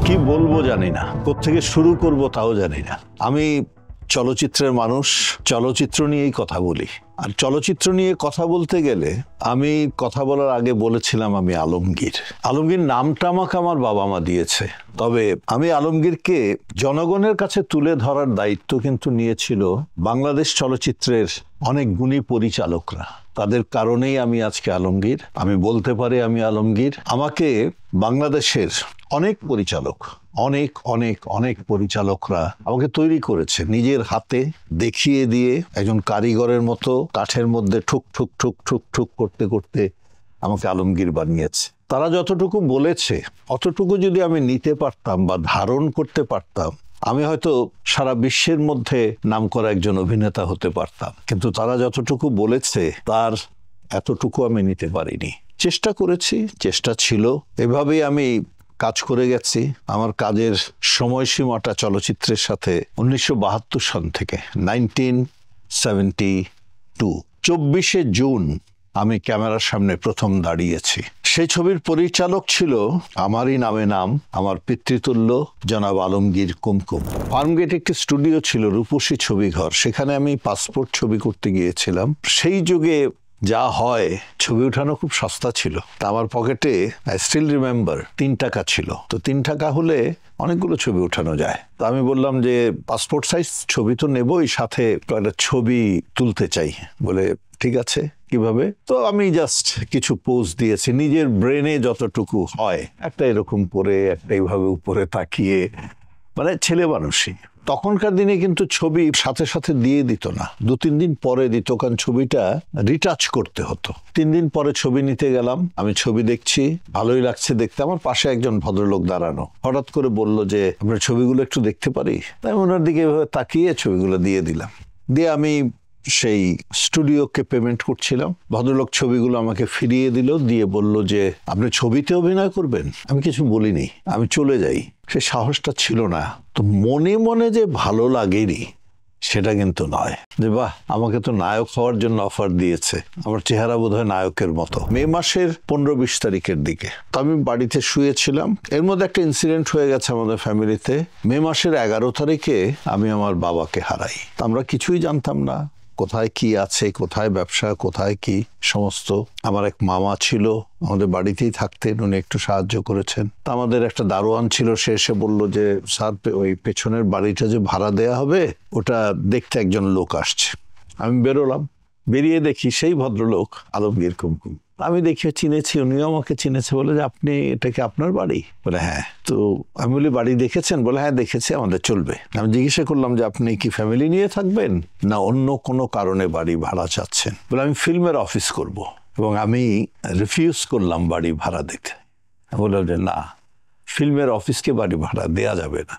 কি বলবো জানি না, কোত্থেকে শুরু করব তাও জানি না। আমি চলচ্চিত্রের মানুষ, চলচ্চিত্র নিয়েই কথা বলি। আর চলচ্চিত্র নিয়ে কথা বলতে গেলে আমি কথা বলার আগে বলেছিলাম আমি আলমগীর। আলমগীর নামটা আমাকে আমার বাবা মা দিয়েছে, তবে আমি আলমগীরকে জনগণের কাছে তুলে ধরার দায়িত্ব কিন্তু নিয়েছিল বাংলাদেশ চলচ্চিত্রের অনেক গুণী পরিচালকরা। তাদের কারণেই আমি আজকে আলমগীর। আমি বলতে পারি আমি আলমগীর। আমাকে বাংলাদেশের অনেক পরিচালক, অনেক অনেক অনেক পরিচালকরা আমাকে তৈরি করেছে নিজের হাতে, দেখিয়ে দিয়ে একজন কারিগরের মতো কাঠের মধ্যে ঠুক ঠুক ঠুক ঠুক ঠুক করতে করতে আমাকে আলমগীর বানিয়েছে। তারা যতটুকু বলেছে অতটুকু যদি আমি নিতে পারতাম বা ধারণ করতে পারতাম, আমি হয়তো সারা বিশ্বের মধ্যে নামকরা একজন অভিনেতা হতে পারতাম। কিন্তু তারা যতটুকু বলেছে তার এতটুকু আমি নিতে পারিনি। চেষ্টা করেছি, চেষ্টা ছিল, এভাবেই আমি কাজ করে গেছি। আমার কাজের সময়সীমাটা চলচ্চিত্রের সাথে 1972 সন থেকে 1972 24শে জুন আমি ক্যামেরার সামনে প্রথম দাঁড়িয়েছি। সেই ছবির পরিচালক ছিল আমারই নামে নাম, আমার পিতৃতুল্য জনাব আলমগীর কুমকুম। ফার্মগেট একটি স্টুডিও ছিল, রূপসী ছবিঘর, সেখানে আমি পাসপোর্ট ছবি করতে গিয়েছিলাম। সেই যুগে যা হয়, ছবি উঠানো খুব সস্তা ছিল। তা আমার পকেটে আই স্টিল রিমেম্বার 3 টাকা ছিল। তো 3 টাকা হলে অনেকগুলো ছবি উঠানো যায়। তো আমি বললাম যে পাসপোর্ট সাইজ ছবি তো নেবই, সাথে একটা ছবি তুলতে চাই। বলে ঠিক আছে, কিভাবে? তো আমি জাস্ট কিছু পোজ দিয়েছি নিজের ব্রেনে যতটুকু হয়, একটা এরকম করে, একটা এইভাবে উপরে তাকিয়ে, মানে ছেলে মানুষই। তখনকার দিনে কিন্তু ছবি সাথে সাথে দিয়ে দিত না, 2-3 দিন পরে দিত, কারণ ছবিটা রিটাচ করতে হতো। 3 দিন পরে ছবি নিতে গেলাম, আমি ছবি দেখছি, ভালোই লাগছে দেখতে। আমার পাশে একজন ভদ্রলোক দাঁড়ানো, হঠাৎ করে বলল যে আপনার ছবিগুলো একটু দেখতে পারি? তাই ওনার দিকে এভাবে তাকিয়ে ছবিগুলো দিয়ে দিলাম। দিয়ে আমি সেই স্টুডিওকে পেমেন্ট করছিলাম। ভদ্রলোক ছবিগুলো আমাকে ফিরিয়ে দিল, দিয়ে বলল যে আপনি ছবিতে অভিনয় করবেন? আমি কিছু বলিনি, আমি চলে যাই। সে সাহসটা ছিল না। তো মনে মনে যে ভালো লাগেনি সেটা কিন্তু নয়, যে বাহ, আমাকে তো নায়ক হওয়ার জন্য অফার দিয়েছে, আমার চেহারা বোধহয় নায়কের মতো। মে মাসের 15-20 তারিখের দিকে তো আমি বাড়িতে শুয়েছিলাম। এর মধ্যে একটা ইনসিডেন্ট হয়ে গেছে আমাদের ফ্যামিলিতে। মে মাসের 11 তারিখে আমি আমার বাবাকে হারাই। আমরা কিছুই জানতাম না, কোথায় কি আছে, কোথায় ব্যবসা, কোথায় কি সমস্ত। আমার এক মামা ছিল, আমাদের বাড়িতেই থাকতেন, উনি একটু সাহায্য করেছেন। তা আমাদের একটা দারোয়ান ছিল, সে এসে বলল যে স্যার, ওই পেছনের বাড়িটা যে ভাড়া দেয়া হবে ওটা দেখতে একজন লোক আসছে। আমি বেরোলাম, বেরিয়ে দেখি সেই ভদ্রলোক আলমগীর কুমকুম। আমি দেখে চিনেছি, উনিও আমাকে চিনেছে। বলে যে আপনি, এটা কি আপনার বাড়ি? বলে হ্যাঁ। তো আমি বলি বাড়ি দেখেছেন? বলে হ্যাঁ দেখেছি, আমাদের চলবে। আমি জিজ্ঞাসা করলাম যে আপনি কি ফ্যামিলি নিয়ে থাকবেন না অন্য কোনো কারণে বাড়ি ভাড়া চাচ্ছেন? বলে আমি ফিল্মের অফিস করব, এবং আমি রিফিউজ করলাম বাড়ি ভাড়া দিতে। বললাম যে না, ফিল্মের অফিসকে বাড়ি ভাড়া দেয়া যাবে না।